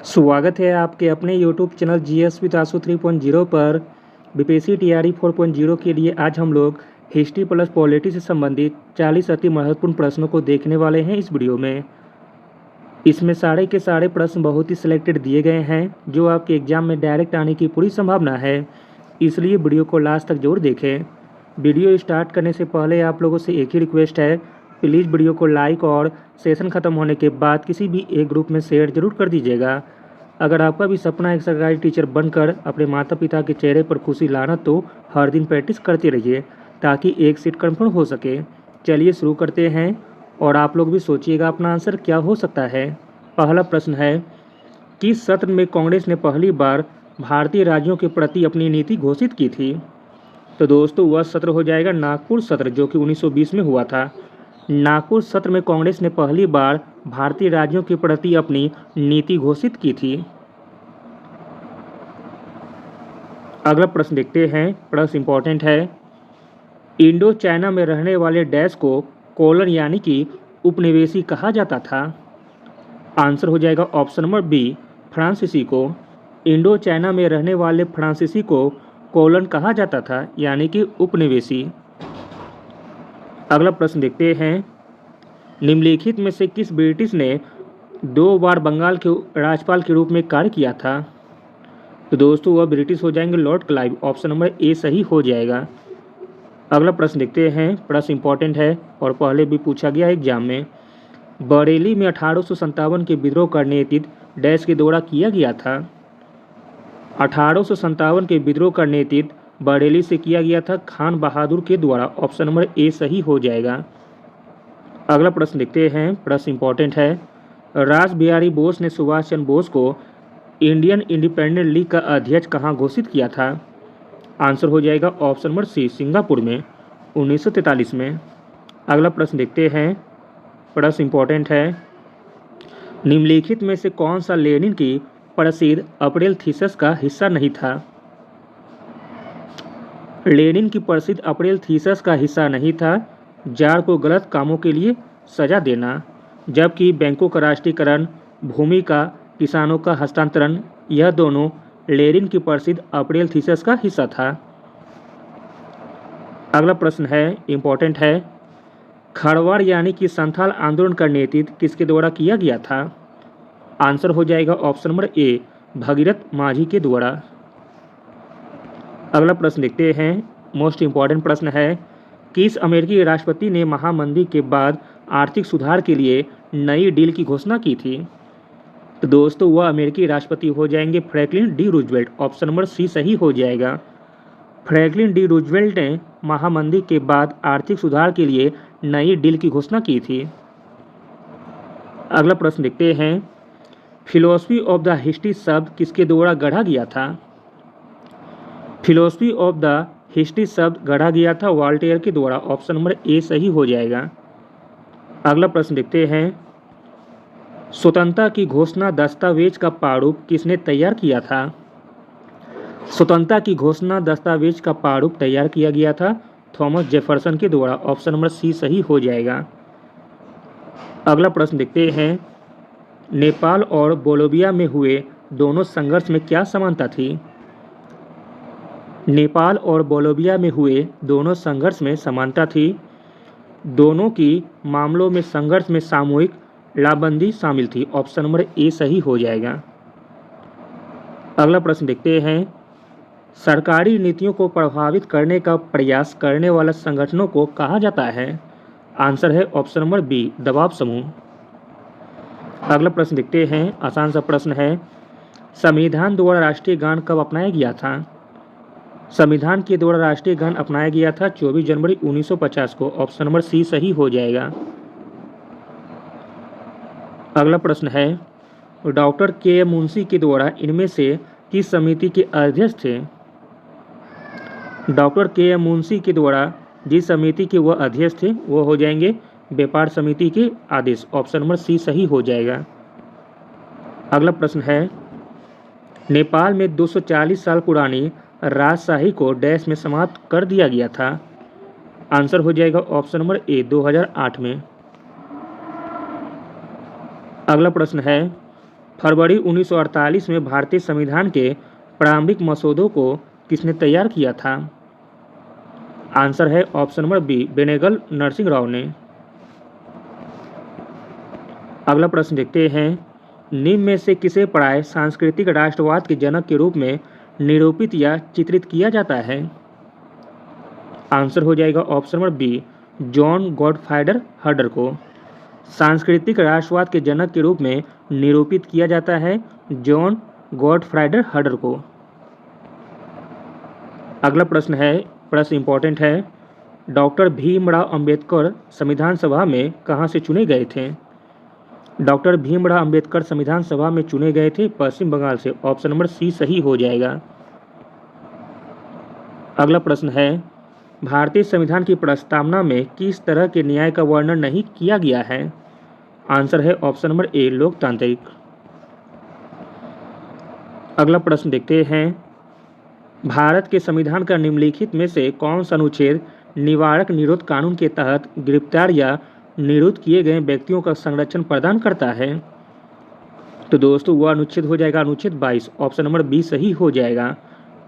स्वागत है आपके अपने यूट्यूब चैनल जीएस विद आंसू 3.0 पर। बीपीएससी टीआरई 4.0 के लिए आज हम लोग हिस्ट्री प्लस पॉलिटी से संबंधित 40 अति महत्वपूर्ण प्रश्नों को देखने वाले हैं इस वीडियो में। इसमें सारे के सारे प्रश्न बहुत ही सिलेक्टेड दिए गए हैं जो आपके एग्जाम में डायरेक्ट आने की पूरी संभावना है, इसलिए वीडियो को लास्ट तक जरूर देखें। वीडियो स्टार्ट करने से पहले आप लोगों से एक ही रिक्वेस्ट है, प्लीज़ वीडियो को लाइक और सेशन ख़त्म होने के बाद किसी भी एक ग्रुप में शेयर जरूर कर दीजिएगा। अगर आपका भी सपना एक सरकारी टीचर बनकर अपने माता पिता के चेहरे पर खुशी लाना तो हर दिन प्रैक्टिस करते रहिए ताकि एक सीट कंफर्म हो सके। चलिए शुरू करते हैं और आप लोग भी सोचिएगा अपना आंसर क्या हो सकता है। पहला प्रश्न है, किस सत्र में कांग्रेस ने पहली बार भारतीय राज्यों के प्रति अपनी नीति घोषित की थी? तो दोस्तों वह सत्र हो जाएगा नागपुर सत्र, जो कि 1920 में हुआ था। नागपुर सत्र में कांग्रेस ने पहली बार भारतीय राज्यों के प्रति अपनी नीति घोषित की थी। अगला प्रश्न देखते हैं, प्रश्न इंपॉर्टेंट है। इंडो चाइना में रहने वाले डैश को कोलन यानी कि उपनिवेशी कहा जाता था। आंसर हो जाएगा ऑप्शन नंबर बी, फ्रांसीसी को। इंडो चाइना में रहने वाले फ्रांसीसी को कोलन कहा जाता था यानी कि उपनिवेशी। अगला प्रश्न देखते हैं, निम्नलिखित में से किस ब्रिटिश ने 2 बार बंगाल के राज्यपाल के रूप में कार्य किया था? तो दोस्तों वह ब्रिटिश हो जाएंगे Lord Clive. Option number A सही हो जाएगा। अगला प्रश्न देखते हैं, प्रश्न इंपॉर्टेंट है और पहले भी पूछा गया एग्जाम में। बरेली में 1857 के विद्रोह का नेतृत्व डैश के द्वारा किया गया था। 1857 के विद्रोह का नेतृत्व बरेली से किया गया था खान बहादुर के द्वारा। ऑप्शन नंबर ए सही हो जाएगा। अगला प्रश्न देखते हैं, प्रश्न इंपॉर्टेंट है। रास बिहारी बोस ने सुभाष चंद्र बोस को इंडियन इंडिपेंडेंट लीग का अध्यक्ष कहाँ घोषित किया था? आंसर हो जाएगा ऑप्शन नंबर सी, सिंगापुर में 1943 में। अगला प्रश्न देखते हैं, प्रश्न इंपॉर्टेंट है। निम्नलिखित में से कौन सा लेनिन की प्रसिद्ध अप्रैल थीसिस का हिस्सा नहीं था? लेनिन की प्रसिद्ध अप्रैल थीसिस का हिस्सा नहीं था जार को गलत कामों के लिए सजा देना, जबकि बैंकों का राष्ट्रीयकरण, भूमि का किसानों का हस्तांतरण, यह दोनों लेनिन की प्रसिद्ध अप्रैल थीसिस का हिस्सा था। अगला प्रश्न है, इंपॉर्टेंट है। खड़वाड़ यानी कि संथाल आंदोलन का नेतृत्व किसके द्वारा किया गया था? आंसर हो जाएगा ऑप्शन नंबर ए, भगीरथ माझी के द्वारा। अगला प्रश्न देखते हैं, मोस्ट इंपॉर्टेंट प्रश्न है। किस अमेरिकी राष्ट्रपति ने महामंदी के बाद आर्थिक सुधार के लिए नई डील की घोषणा की थी? तो दोस्तों वह अमेरिकी राष्ट्रपति हो जाएंगे Franklin D Roosevelt. Option number C सही हो जाएगा। फ्रैंकलिन डी रूजवेल्ट ने महामंदी के बाद आर्थिक सुधार के लिए नई डील की घोषणा की थी। अगला प्रश्न देखते हैं, फिलोसफी ऑफ द हिस्ट्री शब्द किसके द्वारा गढ़ा गया था? फिलोसफी ऑफ द हिस्ट्री शब्द गढ़ा गया था वॉल्टेयर के द्वारा। ऑप्शन नंबर ए सही हो जाएगा। अगला प्रश्न देखते हैं, स्वतंत्रता की घोषणा दस्तावेज का प्रारूप किसने तैयार किया था? स्वतंत्रता की घोषणा दस्तावेज का प्रारूप तैयार किया गया था थॉमस जेफरसन के द्वारा। ऑप्शन नंबर सी सही हो जाएगा। अगला प्रश्न देखते हैं, नेपाल और बोलोविया में हुए दोनों संघर्ष में क्या समानता थी? नेपाल और बोलोविया में हुए दोनों संघर्ष में समानता थी। दोनों की मामलों में संघर्ष में सामूहिक लाबंदी शामिल थी। ऑप्शन नंबर ए सही हो जाएगा। अगला प्रश्न देखते हैं, सरकारी नीतियों को प्रभावित करने का प्रयास करने वाला संगठनों को कहा जाता है? आंसर है ऑप्शन नंबर बी, दबाव समूह। अगला प्रश्न देखते हैं, आसान सा प्रश्न है। संविधान द्वारा राष्ट्रीय गान कब अपनाया गया था? संविधान के द्वारा राष्ट्रीय गान अपनाया गया था 24 जनवरी 1950 को। ऑप्शन नंबर सी सही हो जाएगा। अगला प्रश्न है, डॉक्टर के मुंशी के द्वारा इनमें से किस समिति के अध्यक्ष थे? डॉक्टर के मुंशी के द्वारा जिस समिति के वह अध्यक्ष थे वो हो जाएंगे व्यापार समिति के आदेश। ऑप्शन नंबर सी सही हो जाएगा। अगला प्रश्न है, नेपाल में 240 साल पुरानी राजशाही को डैश में समाप्त कर दिया गया था? आंसर हो जाएगा ऑप्शन नंबर ए, 2008 में। अगला प्रश्न है, फरवरी 1948 में भारतीय संविधान के प्रारंभिक मसौदों को किसने तैयार किया था? आंसर है option number B, Benegal Narsing Rau ने। अगला प्रश्न देखते हैं, निम्न में से किसे प्राय सांस्कृतिक राष्ट्रवाद के जनक के रूप में निरूपित या चित्रित किया जाता है? आंसर हो जाएगा option number B, John Gottfried Herder को सांस्कृतिक राष्ट्रवाद के जनक के रूप में निरूपित किया जाता है जॉन गॉडफ्राइडर हर्डर को। अगला प्रश्न है, प्रश्न इंपॉर्टेंट है, डॉक्टर भीमराव अंबेडकर संविधान सभा में कहां से चुने गए थे? डॉक्टर भीमराव अंबेडकर संविधान सभा में चुने गए थे पश्चिम बंगाल से। ऑप्शन नंबर सी सही हो जाएगा। अगला प्रश्न है, भारतीय संविधान की प्रस्तावना में किस तरह के न्याय का वर्णन नहीं किया गया है? आंसर है ऑप्शन नंबर ए, लोकतांत्रिक। अगला प्रश्न देखते हैं, भारत के संविधान का निम्नलिखित में से कौन सा अनुच्छेद निवारक निरोध कानून के तहत गिरफ्तार या निरुद्ध किए गए व्यक्तियों का संरक्षण प्रदान करता है? तो दोस्तों वह अनुच्छेद हो जाएगा अनुच्छेद 22। ऑप्शन नंबर बी सही हो जाएगा।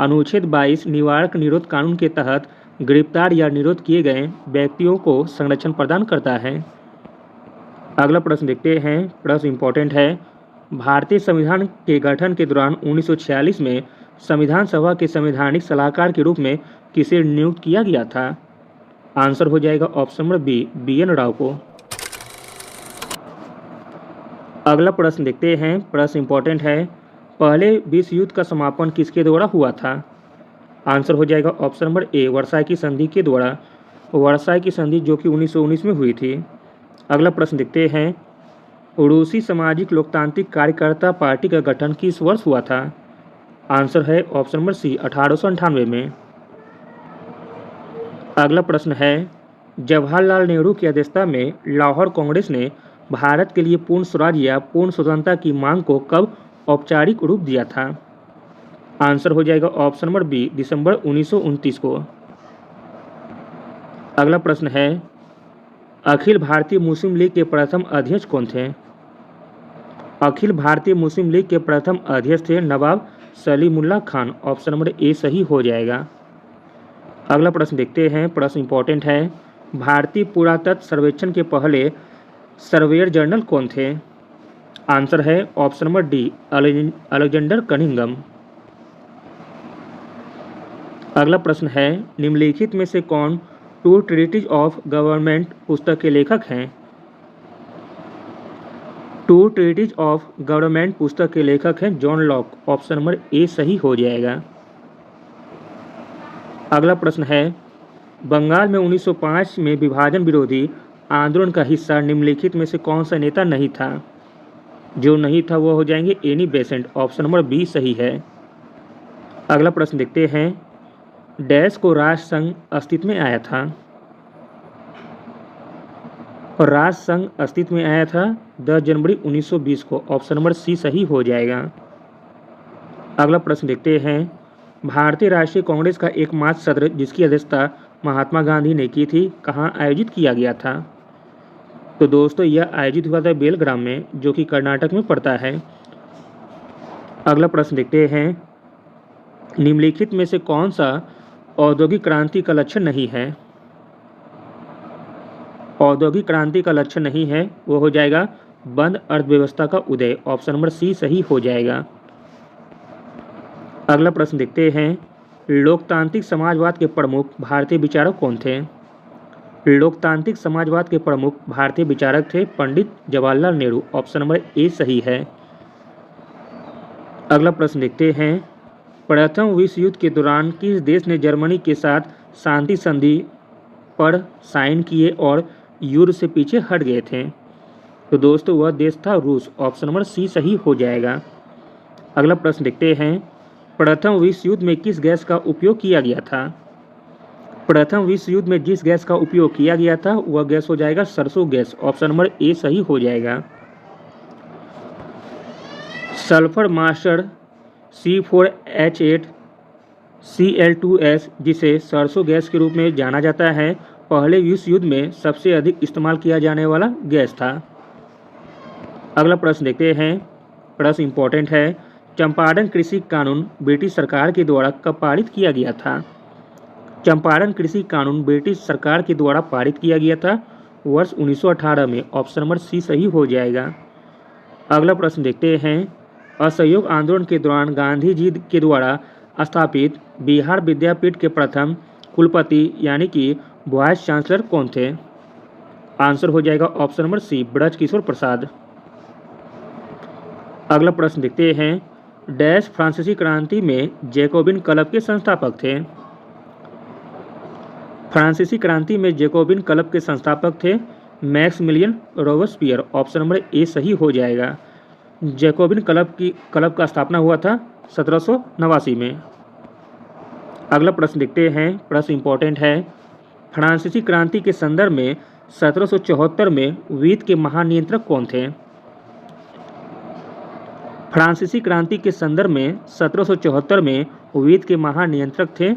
अनुच्छेद 22 निवारक निरोध कानून के तहत गिरफ्तार या निरुद्ध किए गए व्यक्तियों को संरक्षण प्रदान करता है। अगला प्रश्न देखते हैं, प्रश्न इंपॉर्टेंट है, भारतीय संविधान के गठन के दौरान 1946 में संविधान सभा के संवैधानिक सलाहकार के रूप में किसे नियुक्त किया गया था? आंसर हो जाएगा option number B, BN Rau को। अगला प्रश्न देखते हैं, प्रश्न इंपॉर्टेंट है, पहले विश्व युद्ध का समापन किसके द्वारा हुआ था? आंसर हो जाएगा ऑप्शन नंबर ए, वर्साई की संधि के द्वारा। वर्साई की संधि जो कि 1919 में हुई थी। अगला प्रश्न देखते हैं, रूसी सामाजिक लोकतांत्रिक कार्यकर्ता पार्टी का गठन किस वर्ष हुआ था? आंसर है ऑप्शन नंबर सी, 1898 में। अगला प्रश्न है, जवाहरलाल नेहरू की अध्यक्षता में लाहौर कांग्रेस ने भारत के लिए पूर्ण स्वराज या पूर्ण स्वतंत्रता की मांग को कब औपचारिक रूप दिया था? आंसर हो जाएगा ऑप्शन नंबर बी, दिसंबर 1929 को। अगला प्रश्न है, अखिल भारतीय मुस्लिम लीग के प्रथम अध्यक्ष कौन थे? अखिल भारतीय मुस्लिम लीग के प्रथम अध्यक्ष थे Nawab Salimullah Khan. Option number A सही हो जाएगा। अगला प्रश्न देखते हैं, प्रश्न इंपॉर्टेंट है, भारतीय पुरातत्व सर्वेक्षण के पहले सर्वेयर जनरल कौन थे? आंसर है option number D, Alexander Cunningham. अगला प्रश्न है, निम्नलिखित में से कौन टू ट्रीटीज ऑफ गवर्नमेंट पुस्तक के लेखक हैं? टू ट्रीटीज ऑफ गवर्नमेंट पुस्तक के लेखक हैं John Locke. Option number A सही हो जाएगा। अगला प्रश्न है, बंगाल में 1905 में विभाजन विरोधी आंदोलन का हिस्सा निम्नलिखित में से कौन सा नेता नहीं था? जो नहीं था वो हो जाएंगे Annie Besant. Option number B सही है। अगला प्रश्न देखते हैं, डैश को राष्ट्र संघ अस्तित्व में आया था? और राष्ट्र संघ अस्तित्व में आया था 10 जनवरी 1920 को। ऑप्शन नंबर सी सही हो जाएगा। अगला प्रश्न देखते हैं, भारतीय राष्ट्रीय कांग्रेस का एकमात्र सत्र जिसकी अध्यक्षता महात्मा गांधी ने की थी कहाँ आयोजित किया गया था? तो दोस्तों यह आयोजित हुआ था बेलग्राम में, जो कि कर्नाटक में पड़ता है। अगला प्रश्न देखते हैं, निम्नलिखित में से कौन सा औद्योगिक क्रांति का लक्षण नहीं है? औद्योगिक क्रांति का लक्षण नहीं है वो हो जाएगा बंद अर्थव्यवस्था का उदय। ऑप्शन नंबर सी सही हो जाएगा। अगला प्रश्न देखते हैं, लोकतांत्रिक समाजवाद के प्रमुख भारतीय विचारक कौन थे? लोकतांत्रिक समाजवाद के प्रमुख भारतीय विचारक थे Pandit Jawaharlal Nehru. Option number A सही है। अगला प्रश्न देखते हैं, प्रथम विश्व युद्ध के दौरान किस देश ने जर्मनी के साथ शांति संधि पर साइन किए और युद्ध से पीछे हट गए थे? तो दोस्तों वह देश था रूस। ऑप्शन नंबर सी सही हो जाएगा। अगला प्रश्न देखते हैं, प्रथम विश्व युद्ध में किस गैस का उपयोग किया गया था? प्रथम विश्व युद्ध में जिस गैस का उपयोग किया गया था वह गैस हो जाएगा सरसों गैस। ऑप्शन नंबर ए सही हो जाएगा। सल्फर मास्टर C4H8 Cl2S जिसे सरसों गैस के रूप में जाना जाता है पहले विश्व युद्ध में सबसे अधिक इस्तेमाल किया जाने वाला गैस था। अगला प्रश्न देखते हैं, प्रश्न इंपॉर्टेंट है। चंपारण कृषि कानून ब्रिटिश सरकार के द्वारा कब पारित किया गया था? चंपारण कृषि कानून ब्रिटिश सरकार के द्वारा पारित किया गया था वर्ष 1918 में। ऑप्शन नंबर सी सही हो जाएगा। अगला प्रश्न देखते हैं। असहयोग आंदोलन के दौरान गांधी जी के द्वारा स्थापित बिहार विद्यापीठ के प्रथम कुलपति यानी कि वाइस चांसलर कौन थे? आंसर हो जाएगा ऑप्शन नंबर सी ब्रजकिशोर प्रसाद। अगला प्रश्न देखते हैं। डैश फ्रांसीसी क्रांति में जैकोबिन क्लब के संस्थापक थे? फ्रांसीसी क्रांति में जैकोबिन क्लब के संस्थापक थे Maximilian Robespierre. Option number A सही हो जाएगा। जैकोबिन क्लब का स्थापना हुआ था 1789 में। अगला प्रश्न देखते हैं। प्रश्न इंपॉर्टेंट है। फ्रांसीसी क्रांति के संदर्भ में 1774 में वीत के महानियंत्रक कौन थे? फ्रांसीसी क्रांति के संदर्भ में 1774 में वीत के महानियंत्रक थे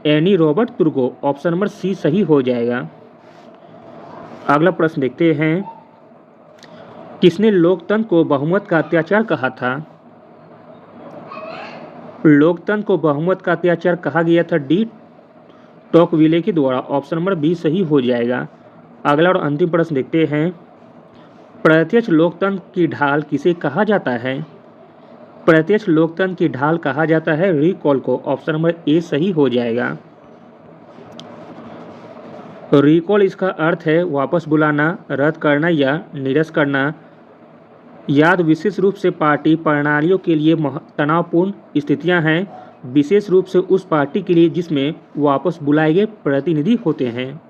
Anne Robert Turgot. Option number C सही हो जाएगा। अगला प्रश्न देखते हैं। किसने लोकतंत्र को बहुमत का अत्याचार कहा था? लोकतंत्र को बहुमत का अत्याचार कहा गया था डी टॉकविले के द्वारा। ऑप्शन नंबर बी सही हो जाएगा। अगला और अंतिम प्रश्न देखते हैं। प्रत्यक्ष लोकतंत्र की ढाल किसे कहा जाता है? प्रत्यक्ष लोकतंत्र की ढाल कहा जाता है रिकॉल को। ऑप्शन नंबर ए सही हो जाएगा। रिकॉल इसका अर्थ है वापस बुलाना, रद्द करना या निरस्त करना। याद विशेष रूप से पार्टी प्रणालियों के लिए तनावपूर्ण स्थितियां हैं, विशेष रूप से उस पार्टी के लिए जिसमें वापस बुलाए गए प्रतिनिधि होते हैं।